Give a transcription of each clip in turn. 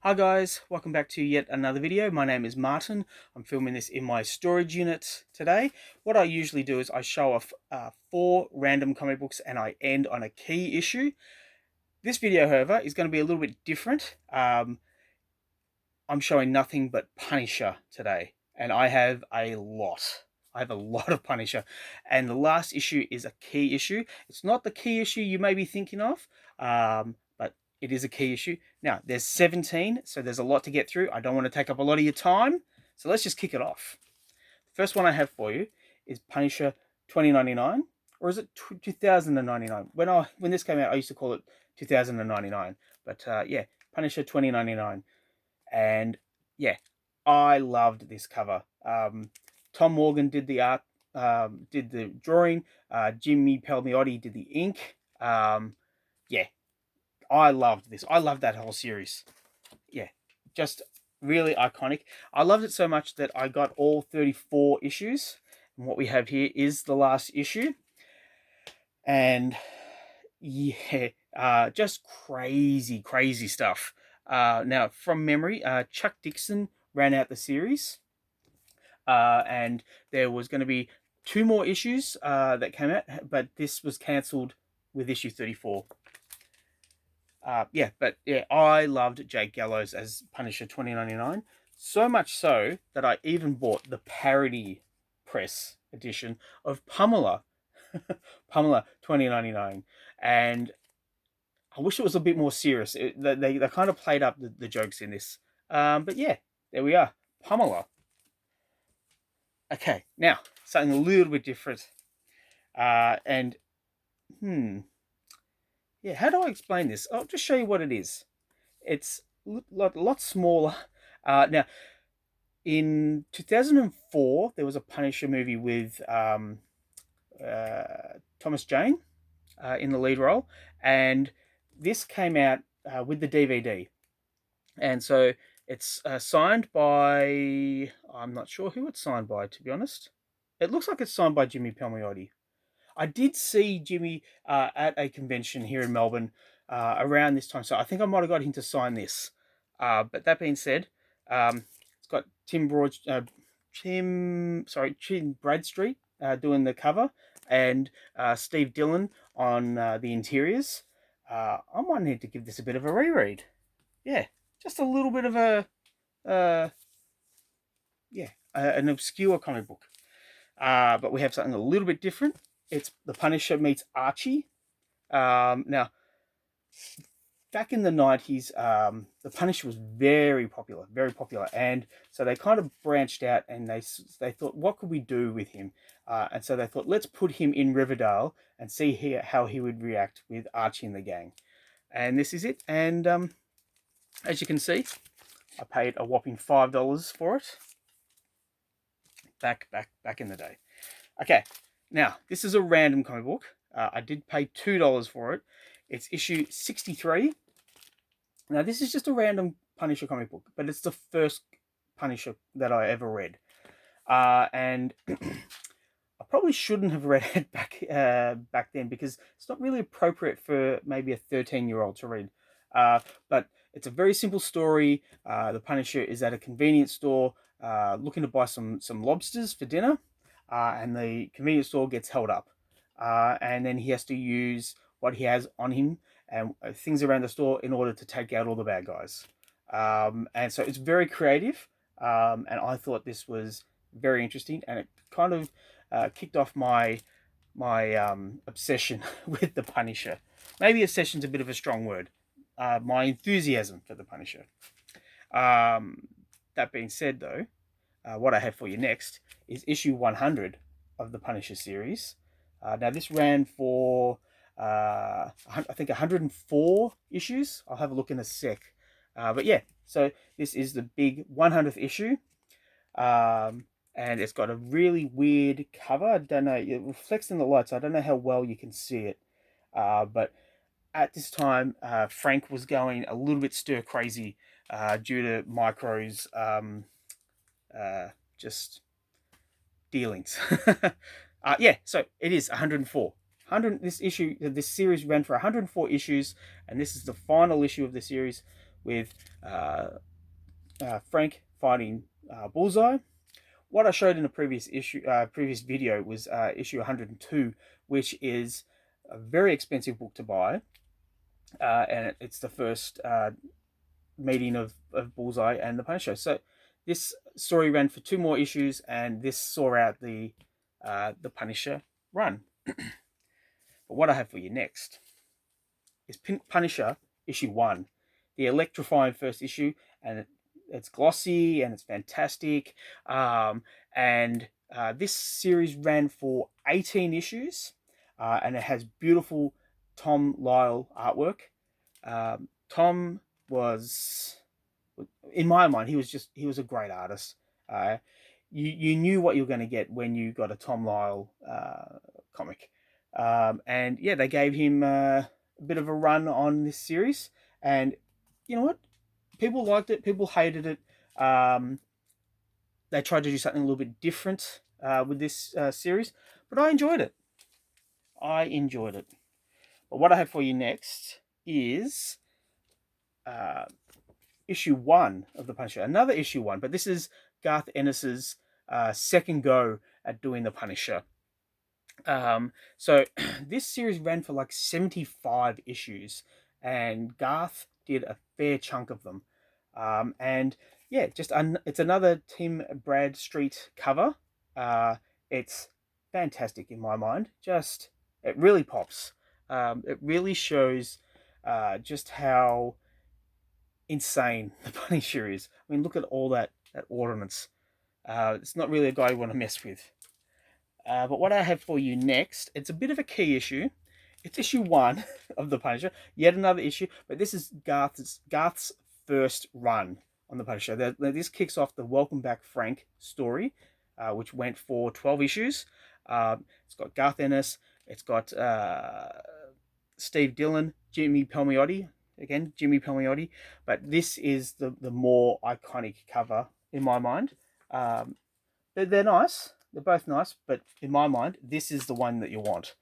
Hi guys, welcome back to yet another video. My name is Martin. I'm filming this in my storage unit today. What I usually do is I show off 4 random comic books and I end on a key issue. This video, however, is going to be a little bit different. I'm showing nothing but Punisher today, and I have a lot. I have a lot of Punisher, and the last issue is a key issue. It's not the key issue you may be thinking of, but it is a key issue. Now, there's 17, so there's a lot to get through. I don't want to take up a lot of your time, so let's just kick it off. The first one I have for you is Punisher 2099, or is it 2099? When this came out, I used to call it 2099, but yeah, Punisher 2099. And yeah, I loved this cover. Tom Morgan did the art, did the drawing. Jimmy Palmiotti did the ink. Yeah, I loved this. I loved that whole series. Yeah, just really iconic. I loved it so much that I got all 34 issues. And what we have here is the last issue. And yeah, just crazy, crazy stuff. Now, from memory, Chuck Dixon ran out the series, and there was going to be 2 more issues that came out, but this was cancelled with issue 34. But I loved Jake Gallows as Punisher 2099, so much so that I even bought the parody press edition of Pamela, Pamela 2099, and I wish it was a bit more serious. They kind of played up the jokes in this. But yeah, there we are. Pamela. Okay, now something a little bit different. And yeah, how do I explain this? I'll just show you what it is. It's a lot smaller. Now, in 2004, there was a Punisher movie with Thomas Jane in the lead role, and this came out with the DVD. And so it's signed by, I'm not sure who it's signed by, to be honest. It looks like it's signed by Jimmy Palmiotti. I did see Jimmy at a convention here in Melbourne around this time, so I think I might have got him to sign this. But that being said, it's got Tim Bradstreet doing the cover, and Steve Dillon on the interiors. I might need to give this a bit of a reread. Yeah, just a little bit of uh, an obscure comic book. But we have something a little bit different. It's The Punisher meets Archie. Now, back in the 90s, The Punisher was very popular, and so they kind of branched out and they thought, what could we do with him? And so they thought, let's put him in Riverdale and see how he would react with Archie and the gang. And this is it. And as you can see, I paid a whopping $5 for it. Back in the day. Okay, now this is a random comic book. I did pay $2 for it. It's issue 63. Now this is just a random Punisher comic book, but it's the first Punisher that I ever read, and I probably shouldn't have read it back then because it's not really appropriate for maybe a 13-year-old to read. But it's a very simple story. The Punisher is at a convenience store looking to buy some lobsters for dinner, and the convenience store gets held up, and then he has to use what he has on him and things around the store in order to take out all the bad guys. And so it's very creative, and I thought this was very interesting, and it kind of kicked off my obsession with the Punisher. Maybe obsession's a bit of a strong word. My enthusiasm for the Punisher. That being said, though, what I have for you next is issue 100 of the Punisher series. Now, this ran for, I think, 104 issues. I'll have a look in a sec. But yeah, so this is the big 100th issue. And it's got a really weird cover. I don't know, it reflects in the light, so I don't know how well you can see it. But at this time, Frank was going a little bit stir crazy due to Micro's just dealings. Yeah, so it is 104. This series ran for 104 issues, and this is the final issue of the series with Frank fighting Bullseye. What I showed in the previous video was issue 102, which is a very expensive book to buy, and it's the first meeting of Bullseye and the Punisher. So this story ran for 2 more issues, and this saw out the Punisher run. But what I have for you next is Punisher issue 1, the electrifying first issue, and it's glossy and it's fantastic. And this series ran for 18 issues, and it has beautiful Tom Lyle artwork. Tom was, in my mind, he was a great artist. You knew what you were going to get when you got a Tom Lyle comic. And yeah, they gave him a bit of a run on this series, and you know what? People liked it, people hated it. They tried to do something a little bit different with this series, but I enjoyed it. But what I have for you next is issue 1 of the Punisher, another issue 1, but this is Garth Ennis's second go at doing the Punisher. So this series ran for like 75 issues, and Garth did a fair chunk of them. And yeah, it's another Tim Bradstreet cover. It's fantastic in my mind. It really pops. It really shows just how insane the Punisher is. I mean, look at all that ordnance. It's not really a guy you want to mess with. But what I have for you next, it's a bit of a key issue. It's issue 1 of the Punisher, yet another issue, but this is Garth's first run on the Punisher. This kicks off the Welcome Back Frank story, which went for 12 issues. It's got Garth Ennis, it's got Steve Dillon, Jimmy Palmiotti, but this is the more iconic cover in my mind. They're nice. They're both nice, but in my mind, this is the one that you want.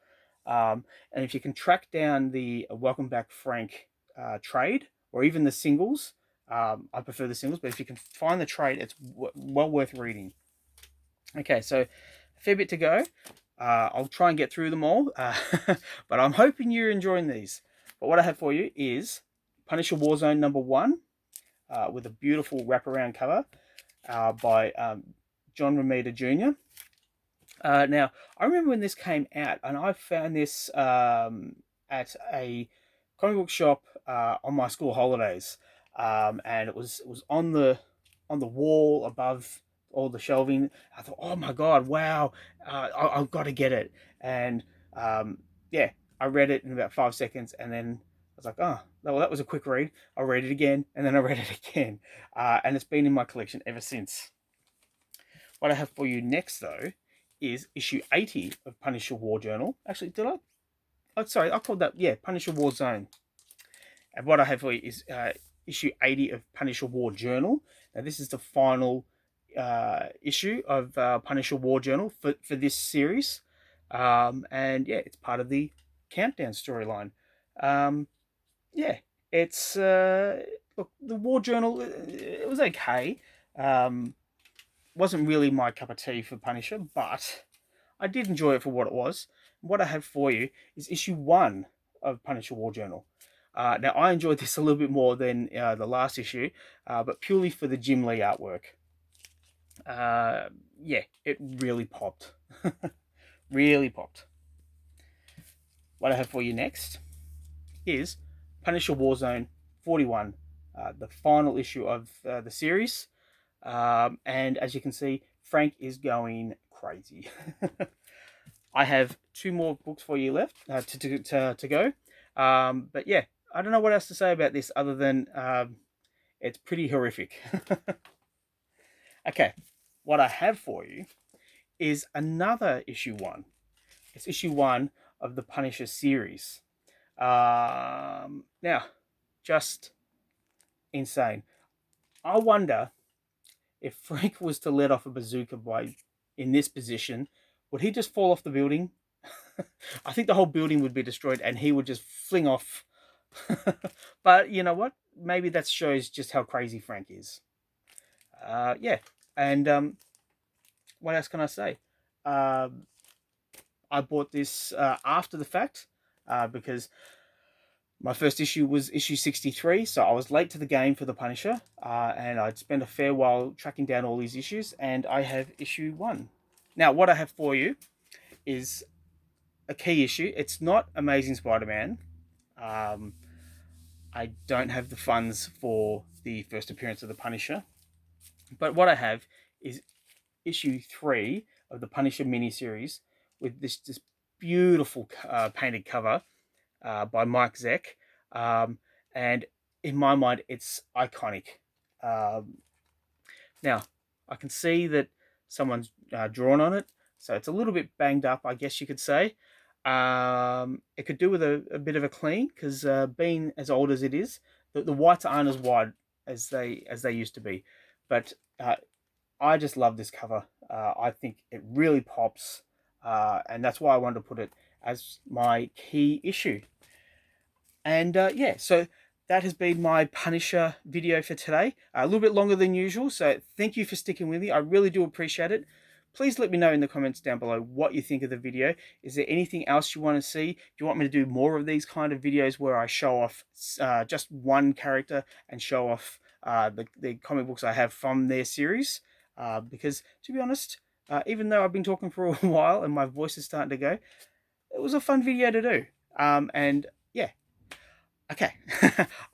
And if you can track down the Welcome Back Frank trade, or even the singles, I prefer the singles, but if you can find the trade, it's well worth reading. Okay, so a fair bit to go. I'll try and get through them all, but I'm hoping you're enjoying these. But what I have for you is Punisher Warzone #1, with a beautiful wraparound cover by John Romita Jr. Now, I remember when this came out, and I found this at a comic book shop on my school holidays, and it was on the wall above all the shelving. I thought, oh my god, wow, I've got to get it. And yeah, I read it in about 5 seconds, and then I was like, oh, well, that was a quick read. I read it again, and then I read it again, and it's been in my collection ever since. What I have for you next, though, is issue 80 of Punisher War Journal. Actually, did I? Oh, sorry, I called that, yeah, Punisher War Zone. And what I have for you is issue 80 of Punisher War Journal. Now, this is the final issue of Punisher War Journal for this series. And yeah, it's part of the Countdown storyline. Yeah, it's look, the War Journal, it was okay. Wasn't really my cup of tea for Punisher, but I did enjoy it for what it was. What I have for you is issue 1 of Punisher War Journal. Now, I enjoyed this a little bit more than the last issue, but purely for the Jim Lee artwork. Yeah, it really popped. Really popped. What I have for you next is Punisher Warzone 41, the final issue of the series. And as you can see, Frank is going crazy. I have 2 more books for you left to go. But yeah, I don't know what else to say about this other than it's pretty horrific. Okay, what I have for you is another issue 1. It's issue 1 of the Punisher series. Now, just insane. I wonder if Frank was to let off a bazooka in this position, would he just fall off the building? I think the whole building would be destroyed and he would just fling off. But you know what? maybe that shows just how crazy Frank is. Yeah, and what else can I say? Um, I bought this after the fact because my first issue was issue 63, so I was late to the game for the Punisher, and I'd spent a fair while tracking down all these issues, and I have issue 1. Now, what I have for you is a key issue. It's not Amazing Spider-Man. Um, I don't have the funds for the first appearance of the Punisher, but what I have is issue 3 of the Punisher miniseries with this beautiful painted cover by Mike Zeck. And in my mind, it's iconic. Um, Now, I can see that someone's drawn on it, so it's a little bit banged up, I guess you could say. It could do with a bit of a clean because being as old as it is, the whites aren't as wide as they used to be. But I just love this cover. I think it really pops, and that's why I wanted to put it as my key issue. And yeah, so that has been my Punisher video for today. A little bit longer than usual, so thank you for sticking with me. I really do appreciate it. Please let me know in the comments down below what you think of the video. Is there anything else you want to see? Do you want me to do more of these kind of videos where I show off just one character and show off the comic books I have from their series? Because, to be honest, even though I've been talking for a while and my voice is starting to go, it was a fun video to do. And yeah, okay.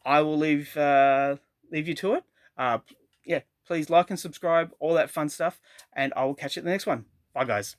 I will leave you to it. Yeah, please like and subscribe, all that fun stuff, and I will catch you at the next one. Bye, guys.